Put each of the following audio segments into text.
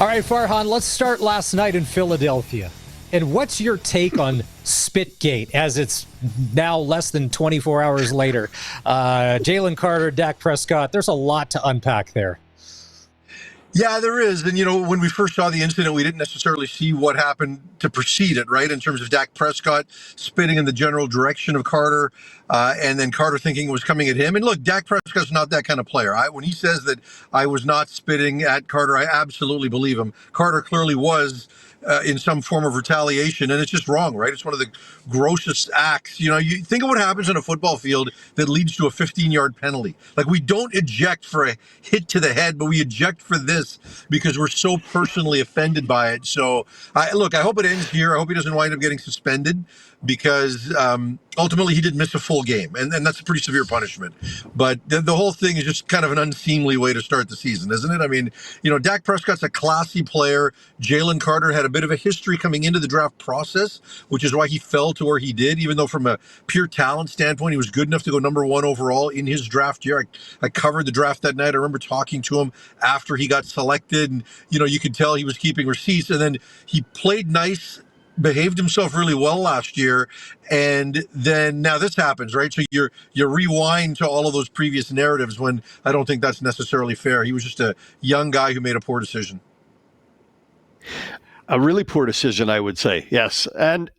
All right, Farhan, let's start last night in Philadelphia. And what's your take on Spitgate as it's now less than 24 hours later? Jalen Carter, Dak Prescott, there's a lot to unpack there. Yeah, there is. And, when we first saw the incident, we didn't necessarily see what happened to precede it, right? In terms of Dak Prescott spitting in the general direction of Carter, and then Carter thinking it was coming at him. And look, Dak Prescott's not that kind of player. When he says that I was not spitting at Carter, I absolutely believe him. Carter clearly was in some form of retaliation, and it's just wrong, right? It's one of the grossest acts. You think of what happens on a football field that leads to a 15-yard penalty. Like, we don't eject for a hit to the head, but we eject for this because we're so personally offended by it. So, I hope it ends here. I hope he doesn't wind up getting suspended because ultimately he did miss a full game, and that's a pretty severe punishment. But the whole thing is just kind of an unseemly way to start the season, isn't it? I mean, Dak Prescott's a classy player. Jalen Carter had a bit of a history coming into the draft process, which is why he fell to where he did, even though from a pure talent standpoint, he was good enough to go number 1 overall in his draft year. I covered the draft that night. I remember talking to him after he got selected, and, you could tell he was keeping receipts, and then he played nice, behaved himself really well last year, and then now this happens, right? So you rewind to all of those previous narratives when I don't think that's necessarily fair. He was just a young guy who made a poor decision. A really poor decision, I would say. Yes. And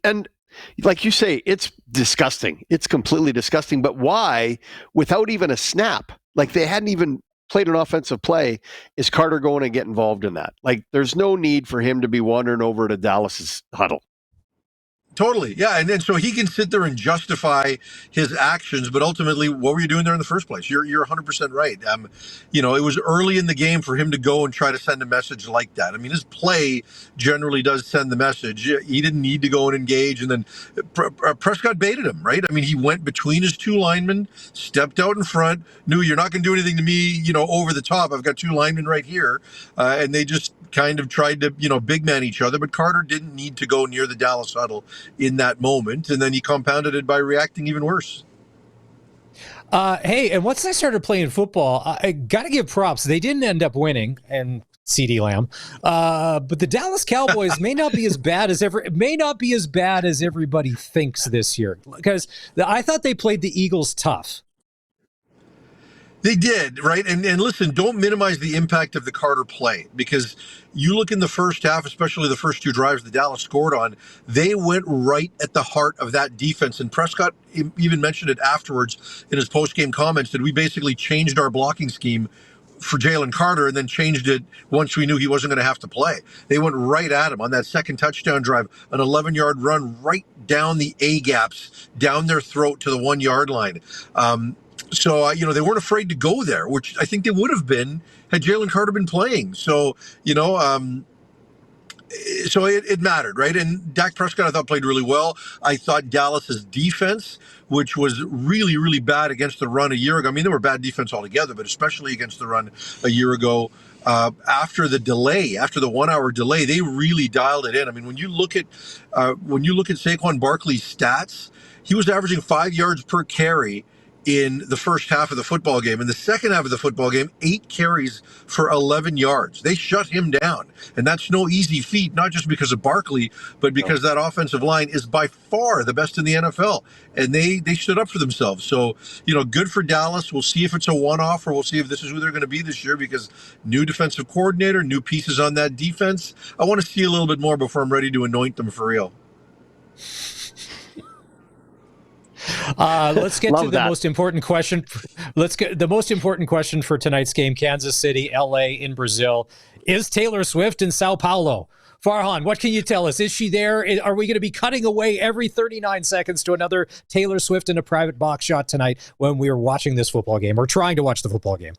like you say, it's disgusting. It's completely disgusting. But why, without even a snap, like they hadn't even played an offensive play, is Carter going to get involved in that? Like, there's no need for him to be wandering over to Dallas's huddle. Totally. Yeah. And then so he can sit there and justify his actions, but ultimately, what were you doing there in the first place? You're 100% right. It was early in the game for him to go and try to send a message like that. I mean, his play generally does send the message. He didn't need to go and engage. And then Prescott baited him, right? I mean, he went between his 2 linemen, stepped out in front, knew you're not going to do anything to me, over the top. I've got 2 linemen right here. And they just kind of tried to, big man each other. But Carter didn't need to go near the Dallas huddle in that moment, and then he compounded it by reacting even worse. Hey, and once I started playing football, I got to give props. They didn't end up winning, and CeeDee Lamb, but the Dallas Cowboys may not be as bad as everybody thinks this year, because I thought they played the Eagles tough. They did, right? And listen, don't minimize the impact of the Carter play, because you look in the first half, especially the first 2 drives the Dallas scored on, they went right at the heart of that defense. And Prescott even mentioned it afterwards in his post-game comments that we basically changed our blocking scheme for Jalen Carter and then changed it once we knew he wasn't going to have to play. They went right at him on that second touchdown drive, an 11-yard run right down the A-gaps, down their throat to the 1-yard line. So, they weren't afraid to go there, which I think they would have been had Jalen Carter been playing. So, so it mattered, right? And Dak Prescott, I thought, played really well. I thought Dallas's defense, which was really, really bad against the run a year ago. I mean, they were bad defense altogether, but especially against the run a year ago. After the 1-hour delay, they really dialed it in. I mean, when you look at Saquon Barkley's stats, he was averaging 5 yards per carry in the first half of the football game. In the second half of the football game, 8 carries for 11 yards. They shut him down. And that's no easy feat, not just because of Barkley, but because that offensive line is by far the best in the NFL. And they stood up for themselves. So, good for Dallas. We'll see if it's a one-off, or we'll see if this is who they're going to be this year, because new defensive coordinator, new pieces on that defense. I want to see a little bit more before I'm ready to anoint them for real. Let's get to the most important question. The most important question for tonight's game: Kansas City, LA, in Brazil. Is Taylor Swift in Sao Paulo? Farhan, what can you tell us? Is she there? Are we going to be cutting away every 39 seconds to another Taylor Swift in a private box shot tonight when we are watching this football game, or trying to watch the football game?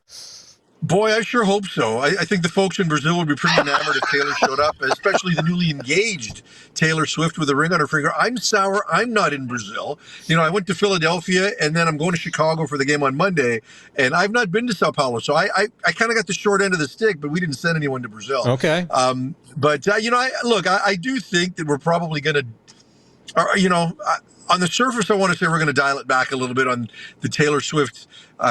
Boy, I sure hope so. I think the folks in Brazil would be pretty enamored if Taylor showed up, especially the newly engaged Taylor Swift with a ring on her finger. I'm sour. I'm not in Brazil. I went to Philadelphia, and then I'm going to Chicago for the game on Monday, and I've not been to Sao Paulo. So I kind of got the short end of the stick, but we didn't send anyone to Brazil. Okay. But I do think that we're probably going to, on the surface, I want to say we're going to dial it back a little bit on the Taylor Swift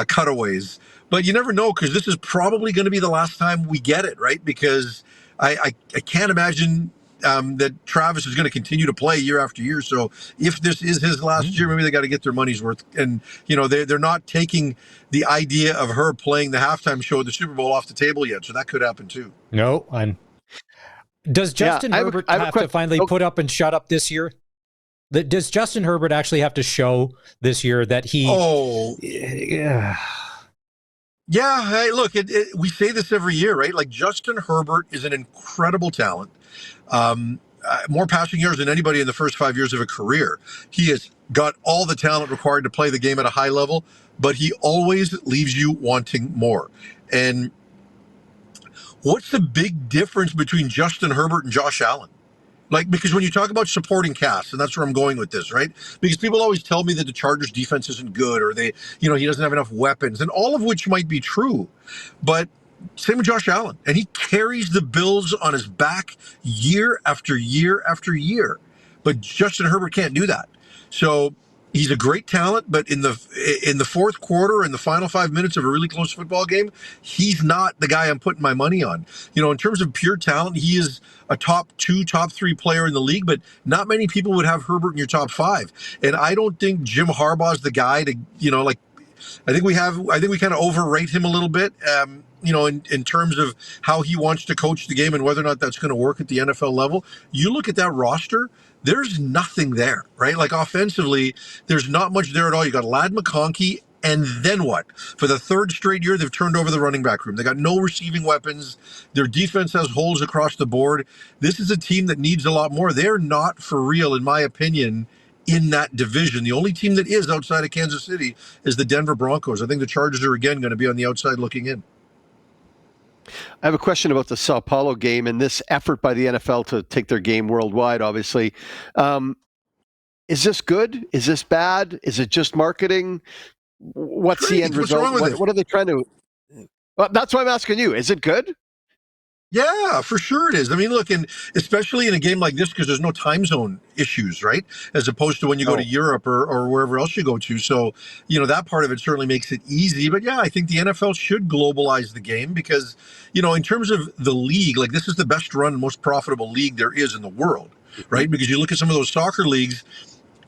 cutaways. But you never know, because this is probably going to be the last time we get it, right? Because I can't imagine that Travis is going to continue to play year after year. So if this is his last year, maybe they got to get their money's worth. And, they're not taking the idea of her playing the halftime show at the Super Bowl off the table yet. So that could happen too. No. Does Justin Herbert have to finally put up and shut up this year? Does Justin Herbert actually have to show this year that he... Yeah, hey, look, we say this every year, right? Like, Justin Herbert is an incredible talent. More passing yards than anybody in the first 5 years of a career. He has got all the talent required to play the game at a high level, but he always leaves you wanting more. And what's the big difference between Justin Herbert and Josh Allen? Like, because when you talk about supporting cast, and that's where I'm going with this, right? Because people always tell me that the Chargers defense isn't good, or he doesn't have enough weapons, and all of which might be true. But same with Josh Allen. And he carries the Bills on his back year after year after year. But Justin Herbert can't do that. So he's a great talent, but in the fourth quarter, in the final 5 minutes of a really close football game, he's not the guy I'm putting my money on. In terms of pure talent, he is a top 2, top 3 player in the league, but not many people would have Herbert in your top 5. And I don't think Jim Harbaugh's the guy to, I think we kind of overrate him a little bit, in terms of how he wants to coach the game and whether or not that's going to work at the NFL level. You look at that roster, there's nothing there, right? Like, offensively, there's not much there at all. You got Ladd McConkey, and then what? For the third straight year, they've turned over the running back room. They got no receiving weapons. Their defense has holes across the board. This is a team that needs a lot more. They're not for real, in my opinion, in that division. The only team that is outside of Kansas City is the Denver Broncos. I think the Chargers are, again, going to be on the outside looking in. I have a question about the Sao Paulo game and this effort by the NFL to take their game worldwide, obviously. Is this good? Is this bad? Is it just marketing? What's the end result? What are they trying to... Well, that's why I'm asking you. Is it good? Yeah, for sure it is. I mean, look, and especially in a game like this, because there's no time zone issues, right? As opposed to when you go to Europe or wherever else you go to. So, that part of it certainly makes it easy. But yeah, I think the NFL should globalize the game because, in terms of the league, like, this is the best run, most profitable league there is in the world, right? Because you look at some of those soccer leagues,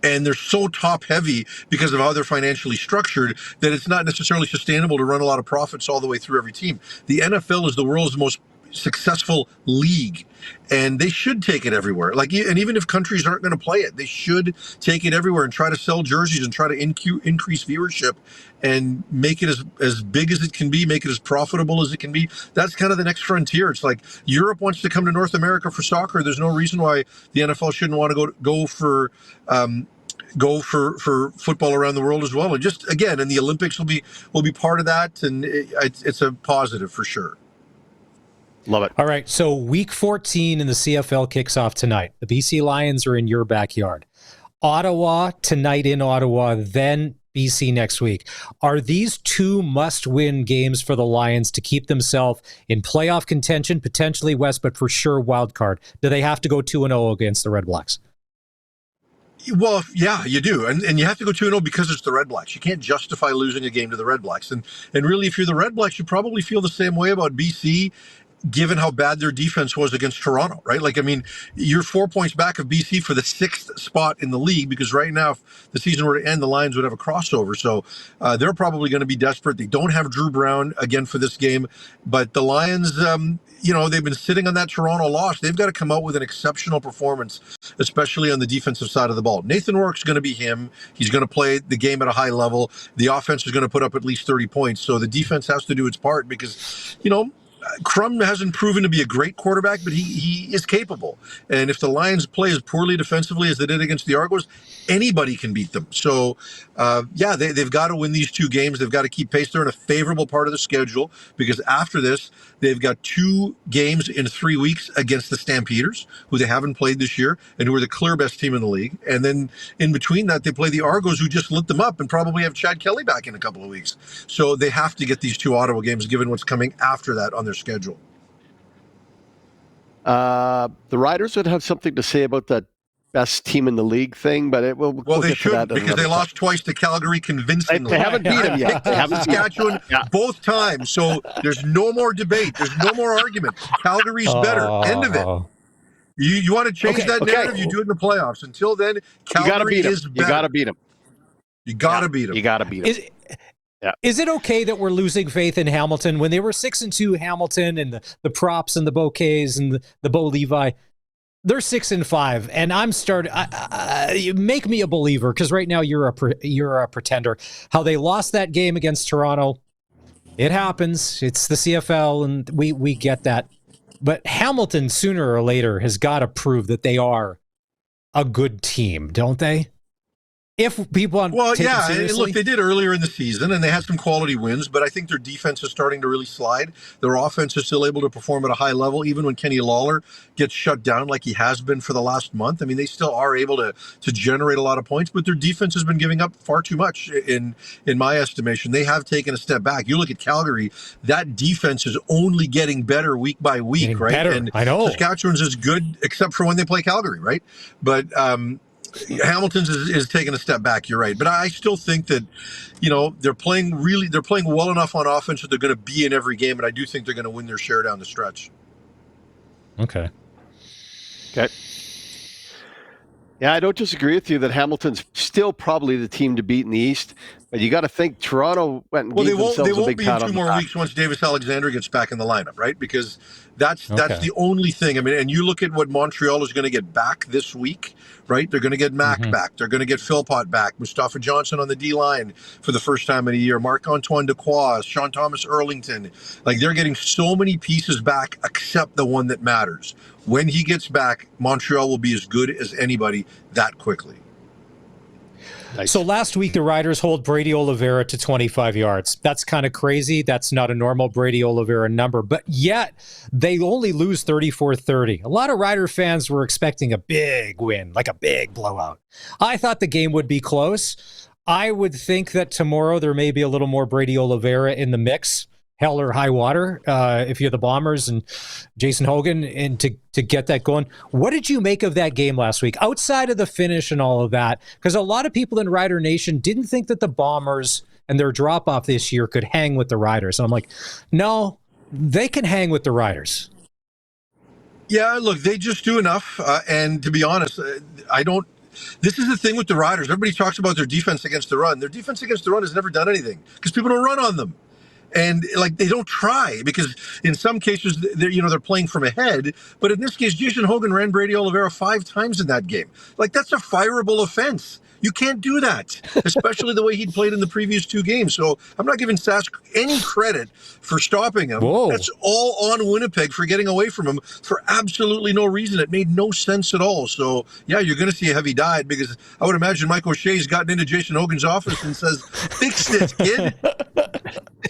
and they're so top heavy because of how they're financially structured that it's not necessarily sustainable to run a lot of profits all the way through every team. The NFL is the world's most successful league, and they should take it everywhere. And even if countries aren't going to play it, they should take it everywhere and try to sell jerseys and try to increase viewership and make it as big as it can be, make it as profitable as it can be. That's kind of the next frontier. It's like Europe wants to come to North America for soccer. There's no reason why the NFL shouldn't want to go for football around the world as well. And just, again, and the Olympics will be part of that, and it's a positive for sure. Love it. All right, so week 14 in the CFL kicks off tonight. The BC Lions are in your backyard. Ottawa tonight in Ottawa, then BC next week. Are these two must-win games for the Lions to keep themselves in playoff contention, potentially West, but for sure wild card? Do they have to go 2-0 against the Red Blacks? Well, yeah, you do. And you have to go 2-0 because it's the Red Blacks. You can't justify losing a game to the Red Blacks. And really, if you're the Red Blacks, you probably feel the same way about BC, given how bad their defense was against Toronto, right? Like, I mean, you're 4 points back of BC for the 6th spot in the league, because right now, if the season were to end, the Lions would have a crossover. So they're probably going to be desperate. They don't have Drew Brown again for this game, but the Lions, they've been sitting on that Toronto loss. They've got to come out with an exceptional performance, especially on the defensive side of the ball. Nathan Rourke's going to be him. He's going to play the game at a high level. The offense is going to put up at least 30 points. So the defense has to do its part because, Crum hasn't proven to be a great quarterback, but he is capable. And if the Lions play as poorly defensively as they did against the Argos, anybody can beat them. So, they've got to win these two games. They've got to keep pace. They're in a favorable part of the schedule because after this, they've got 2 games in 3 weeks against the Stampeders, who they haven't played this year and who are the clear best team in the league. And then in between that, they play the Argos, who just lit them up and probably have Chad Kelly back in a couple of weeks. So they have to get these 2 Ottawa games, given what's coming after that on their schedule. The Riders would have something to say about that best team in the league thing, but we'll they get to that shouldn't, because they lost twice to Calgary convincingly. They haven't beat them yet. They haven't Saskatchewan both times, so there's no more debate. There's no more argument. Calgary's better. End of it. You want to change that narrative? You do it in the playoffs. Until then, Calgary is better. You got to beat them. You got to beat them. You got to beat them. Is it okay that we're losing faith in Hamilton when they were 6-2? Hamilton and the props and the bouquets and the Bo Levi, they're 6-5, and I'm starting. You make me a believer, because right now you're a pretender. How they lost that game against Toronto, it happens. It's the CFL, and we get that. But Hamilton, sooner or later, has got to prove that they are a good team, don't they? If people want to take them seriously. Look, they did earlier in the season, and they had some quality wins, but I think their defense is starting to really slide. Their offense is still able to perform at a high level, even when Kenny Lawler gets shut down like he has been for the last month. I mean, they still are able to generate a lot of points, but their defense has been giving up far too much, in my estimation. They have taken a step back. You look at Calgary, that defense is only getting better week by week, right? Better. And I know. Saskatchewan's is good, except for when they play Calgary, right? But Hamilton's is taking a step back. You're right, but I still think that, they're playing well enough on offense that they're going to be in every game, and I do think they're going to win their share down the stretch. Okay. Yeah, I don't disagree with you that Hamilton's still probably the team to beat in the East, but you got to think Toronto went and gave themselves a big pat on the back. They won't be in 2 more weeks once Davis Alexander gets back in the lineup, right? Because that's the only thing. I mean, and you look at what Montreal is going to get back this week, right? They're going to get Mac back. They're going to get Philpott back. Mustafa Johnson on the D-line for the first time in a year. Marc-Antoine Dequoy, Sean Thomas Erlington. Like, they're getting so many pieces back except the one that matters. When he gets back, Montreal will be as good as anybody that quickly. Nice. So last week, the Riders hold Brady Oliveira to 25 yards. That's kind of crazy. That's not a normal Brady Oliveira number, but yet they only lose 34-30. A lot of Rider fans were expecting a big win, like a big blowout. I thought the game would be close. I would think that tomorrow there may be a little more Brady Oliveira in the mix. Hell or high water, if you're the Bombers and Jason Hogan, and to get that going. What did you make of that game last week, outside of the finish and all of that? Because a lot of people in Rider Nation didn't think that the Bombers and their drop-off this year could hang with the Riders. And I'm like, no, they can hang with the Riders. Yeah, look, they just do enough. And to be honest, this is the thing with the Riders. Everybody talks about their defense against the run. Their defense against the run has never done anything because people don't run on them. And they don't try, because in some cases they're playing from ahead. But in this case, Jason Hogan ran Brady Oliveira 5 times in that game. That's a fireable offense. You can't do that, especially the way he'd played in the previous 2 games. So I'm not giving Sask any credit for stopping him. Whoa. That's all on Winnipeg for getting away from him for absolutely no reason. It made no sense at all. So, yeah, you're going to see a heavy dive, because I would imagine Mike O'Shea's gotten into Jason Hogan's office and says, fix this, kid.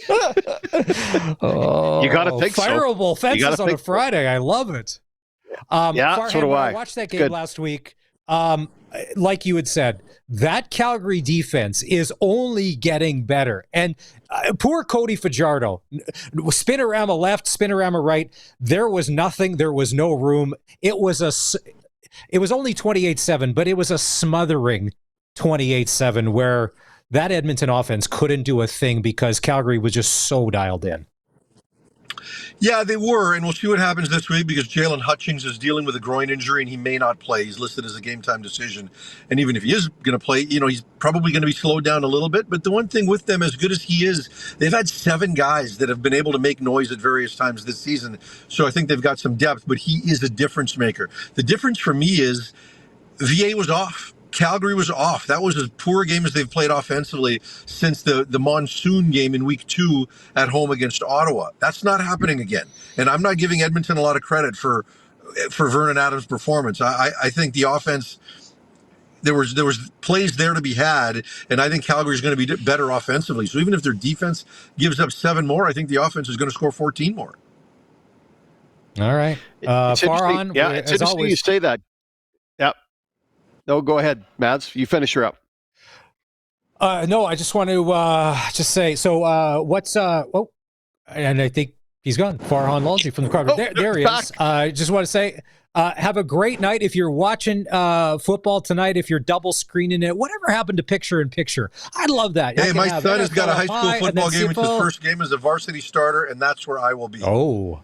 You got to think fireable fences on a Friday. I love it. Yeah, so do I. I watched that game last week. Like you had said, that Calgary defense is only getting better. And poor Cody Fajardo, spinorama left, spinorama right. There was nothing. There was no room. It was only 28-7, but it was a smothering 28-7 where that Edmonton offense couldn't do a thing because Calgary was just so dialed in. Yeah, they were, and we'll see what happens this week, because Jalen Hutchings is dealing with a groin injury and he may not play. He's listed as a game-time decision. And even if he is going to play, he's probably going to be slowed down a little bit. But the one thing with them, as good as he is, they've had 7 guys that have been able to make noise at various times this season. So I think they've got some depth, but he is a difference maker. The difference for me is VA was off. Calgary was off. That was as poor a game as they've played offensively since the monsoon game in week 2 at home against Ottawa. That's not happening again. And I'm not giving Edmonton a lot of credit for Vernon Adams' performance. I think the offense, there was plays there to be had, and I think Calgary's going to be better offensively. So even if their defense gives up 7 more, I think the offense is going to score 14 more. All right. Farhan, yeah, it's interesting you say that. Yep. No, go ahead, Mads. You finish her up. No, I just want to just say, so what's, and I think he's gone. Farhan Lalji from the crowd. There he is. I just want to say, Have a great night. If you're watching football tonight, if you're double screening it, whatever happened to picture-in-picture? I love that. Hey, my son has got a high school football game. It's his CFL. first game as a varsity starter, and that's where I will be. Oh,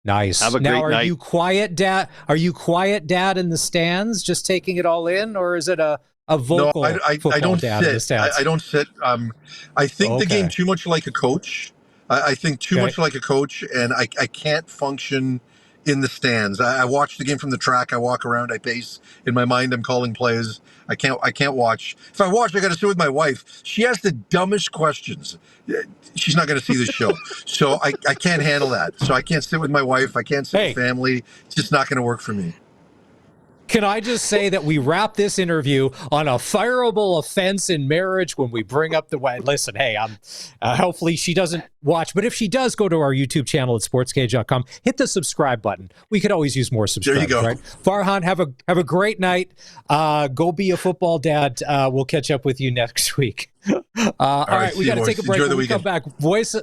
nice. Have a now, great are night. you quiet, Dad? Are you quiet, Dad, in the stands, just taking it all in, or is it a vocal No, I don't dad in the sit. stands? I don't sit. I think the game too much like a coach. I think too much like a coach, and I can't function in the stands. I watch the game from the track. I walk around. I pace. In my mind, I'm calling plays. I can't watch. If I watch, I got to sit with my wife. She has the dumbest questions. She's not going to see the show, so I can't handle that. So I can't sit with my wife. I can't sit with family. It's just not going to work for me. Can I just say that we wrap this interview on a fireable offense in marriage when we bring up the way? Listen, hey, I'm hopefully she doesn't watch, but if she does, go to our YouTube channel at sportscage.com. Hit the subscribe button. We could always use more subscribers. There you go. Right? Farhan, have a great night. Go be a football dad. We'll catch up with you next week. All right, we got to take a break. Enjoy the When we come weekend. back, voice